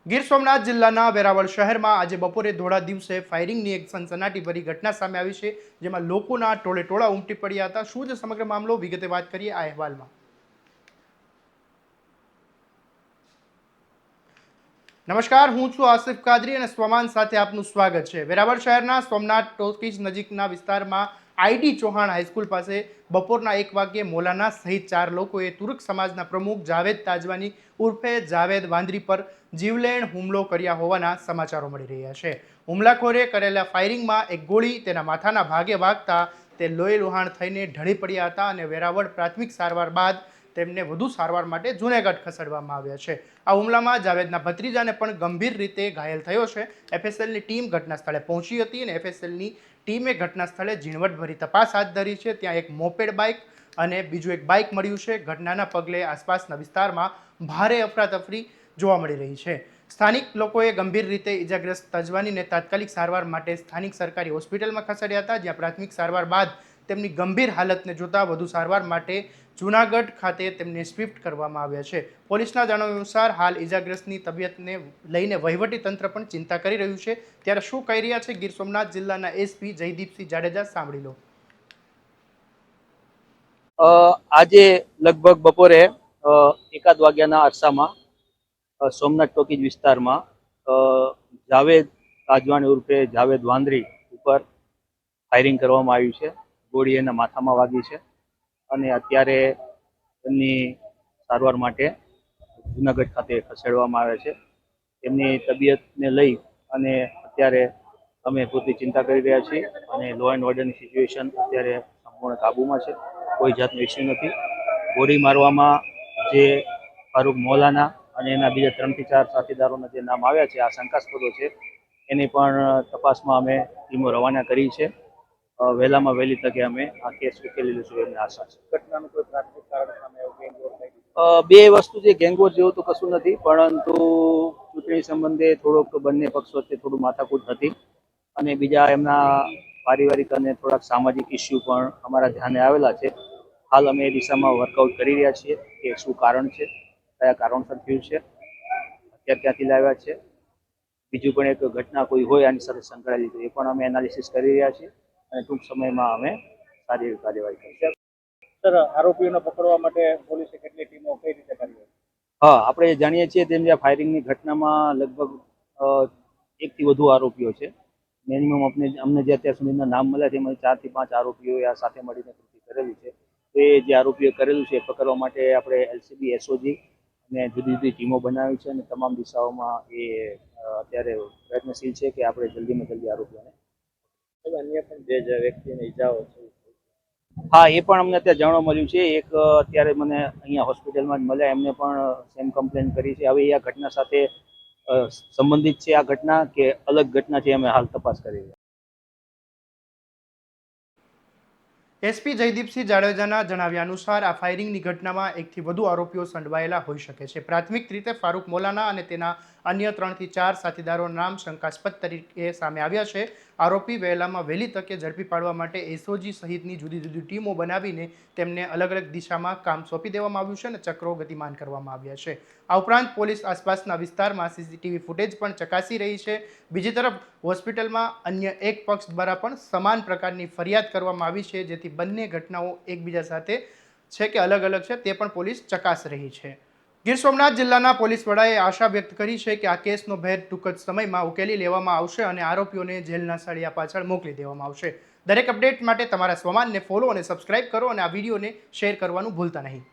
ગીર સોમનાથ જિલ્લાના વેરાવળ શહેરમાં આજે બપોરે ધોળા દિવસે ફાયરિંગની એક સનસનાટીભરી ઘટના સામે આવી છે, જેમાં લોકોના ટોળે ઉમટી પડ્યા હતા। શું છે સમગ્ર મામલો, વિગતે વાત કરીએ આ અહેવાલમાં। નમસ્કાર, હું છું આસિફ કાદરી અને સ્વમાન સાથે આપનું સ્વાગત છે। વેરાવળ શહેરના સોમનાથ ટોકીજ નજીકના વિસ્તારમાં આઈડી ચૌહાણ હાઈસ્કૂલ પાસે બપોરના 1 વાગ્યે મૌલાના સહિત 4 લોકોએ તુર્ક સમાજના પ્રમુખ જાવેદ તાજવાની ઉર્ફે જાવેદ વાંદરી પર જીવલેણ હુમલો કર્યા હોવાના સમાચારો મળી રહ્યા છે। હુમલાખોરે કરેલા ફાયરિંગમાં એક ગોળી તેના માથાના ભાગે વાગતા તે લોહી લુહાણ થઈને ઢળી પડ્યા હતા અને વેરાવળ પ્રાથમિક સારવાર બાદ તેમને વધુ સારવાર માટે જૂનાગઢ ખસેડવામાં આવ્યા છે। આ હુમલામાં જાવેદના ભત્રીજાને પણ ગંભીર રીતે ઘાયલ થયો છે। એફએસએલની ટીમ ઘટના સ્થળે પહોંચી હતી અને એફએસએલની ટીમે ઘટના સ્થળે ઝીણવટભરી તપાસ હાથ ધરી છે। ત્યાં એક મોપેડ બાઇક અને બીજું એક બાઇક મળ્યું છે। ઘટનાના પગલે આસપાસના વિસ્તારમાં ભારે અફરાતફરી જોવા મળી રહી છે। સ્થાનિક લોકોએ ગંભીર રીતે ઇજાગ્રસ્ત તજવાનીને તાત્કાલિક સારવાર માટે સ્થાનિક સરકારી હોસ્પિટલમાં ખસેડ્યા હતા, જ્યાં પ્રાથમિક સારવાર બાદ તેમની ગંભીર હાલતને જોતા વધુ સારવાર માટે જૂનાગઢ ખાતે તેમને શિફ્ટ કરવામાં આવ્યા છે। પોલીસના જણાવ્યા અનુસાર હાલ ઇજાગ્રસ્તની તબિયતને લઈને વહીવટી તંત્ર પણ ચિંતા કરી રહ્યું છે। ત્યારે શું કહી રહ્યા છે ગીર સોમનાથ જિલ્લાના એસપી જયદીપસિંહ જાડેજા, સાંભળી લો। આજે લગભગ બપોરે 1 વાગ્યાના અરસામાં સોમનાથ ટોકીજ વિસ્તારમાં જાવેદ તાજવાણી ઉર્ફે જાવેદ વાંદરી ઉપર ફાયરિંગ કરવામાં આવ્યું છે। ગોળી એના માથામાં વાગી છે અને અત્યારે તેમની સારવાર માટે જૂનાગઢ ખાતે ખસેડવામાં આવે છે। તેમની તબિયતને લઈ અને અત્યારે અમે પૂરતી ચિંતા કરી રહ્યા છીએ અને લો એન્ડ ઓર્ડરની સિચ્યુએશન અત્યારે સંપૂર્ણ કાબૂમાં છે। કોઈ જાતનો ઇસ્યુ નથી। ગોળી મારવામાં જે ફારૂક મૌલાના અને એના બીજા 3 થી 4 સાથીદારોના જે નામ આવ્યા છે, આ શંકાસ્પદો છે, એની પણ તપાસમાં અમે ટીમો રવાના કરી છે। વહેલામાં વહેલી તકે અમે આ કેસ ઉકેલી લઈશું એવી આશા છે। ઘટનાનું કોઈ પ્રાથમિક કારણ સામે આવ્યું? બે વસ્તુ છે, ગેંગવોર જેવું તો કશું નથી, પરંતુ ચૂંટણી સંબંધે થોડોક બંને પક્ષ વચ્ચે થોડું માથાકૂટ હતી અને બીજા એમના પારિવારિક અને થોડાક સામાજિક ઇસ્યુ પણ અમારા ધ્યાને આવેલા છે। હાલ અમે એ દિશામાં વર્કઆઉટ કરી રહ્યા છીએ કે શું કારણ છે, કયા કારણસર થયું છે, અત્યારે ક્યાંથી લાવ્યા છે, બીજું પણ એક ઘટના કોઈ હોય આની સાથે સંકળાયેલી તો એ પણ અમે એનાલિસિસ કરી રહ્યા છીએ અને ટૂંક સમયમાં અમે સારી એવી કાર્યવાહી કરીશું। સર, આરોપીઓને પકડવા માટે પોલીસે કેટલી ટીમો કઈ રીતે કરી? હા, આપણે જાણીએ છીએ તેમ જે ફાયરિંગની ઘટનામાં લગભગ 1 થી વધુ આરોપીઓ છે। મિનિમમ અમને જે અત્યાર સુધીના નામ મળ્યા છે એમાં 4 થી 5 આરોપીઓએ આ સાથે મળીને કૃત્ય કરેલું છે। તો એ જે આરોપીઓ કરેલું છે એ પકડવા માટે આપણે એલસીબી, એસઓજી અને જુદી જુદી ટીમો બનાવી છે અને તમામ દિશાઓમાં એ અત્યારે પ્રયત્નશીલ છે કે આપણે જલ્દીમાં જલ્દી આરોપીઓને। અન્ય પણ 2 વ્યક્તિને ઈજાઓ છે? હા, એ પણ અમને અત્યારે જાણવા મળ્યું છે। એક અત્યારે મને અહીંયા હોસ્પિટલમાં જ મળ્યા, એમને પણ સેમ કમ્પ્લેન કરી છે। હવે આ ઘટના સાથે સંબંધિત છે આ ઘટના કે અલગ ઘટના છે, અમે હાલ તપાસ કરી રહ્યા છીએ। એસપી જયદીપસિંહ જાડેજાના જણાવ્યા અનુસાર આ ફાયરિંગની ઘટનામાં 1 થી વધુ આરોપીઓ સંડવાયેલા હોઈ શકે છે। પ્રાથમિક રીતે ફારૂક મૌલાના અને તેના અન્ય 3 થી 4 સાથીદારોના નામ શંકાસ્પદ તરીકે સામે આવ્યા છે। આરોપી વહેલામાં વહેલી તકે ઝડપી પાડવા માટે એસઓજી સહિતની જુદી જુદી ટીમો બનાવીને તેમને અલગ અલગ દિશામાં કામ સોંપી દેવામાં આવ્યું છે અને ચક્રો ગતિમાન કરવામાં આવ્યા છે। આ ઉપરાંત પોલીસ આસપાસના વિસ્તારમાં સીસીટીવી ફૂટેજ પણ ચકાસી રહી છે। બીજી તરફ હોસ્પિટલમાં અન્ય એક પક્ષ દ્વારા પણ સમાન પ્રકારની ફરિયાદ કરવામાં આવી છે, જેથી બંને ઘટનાઓ એકબીજા સાથે છે કે અલગ અલગ છે તે પણ પોલીસ ચકાસી રહી છે। ગીર સોમનાથ જિલ્લાના પોલીસ વડાએ આશા વ્યક્ત કરી છે કે આ કેસનો ભેદ ટૂંક જ સમયમાં ઉકેલી લેવામાં આવશે અને આરોપીઓને જેલના સળિયા પાછળ મોકલી દેવામાં આવશે। દરેક અપડેટ માટે તમારા સ્વમાનને ફોલો અને સબસ્ક્રાઇબ કરો અને આ વિડીયોને શેર કરવાનું ભૂલતા નહીં।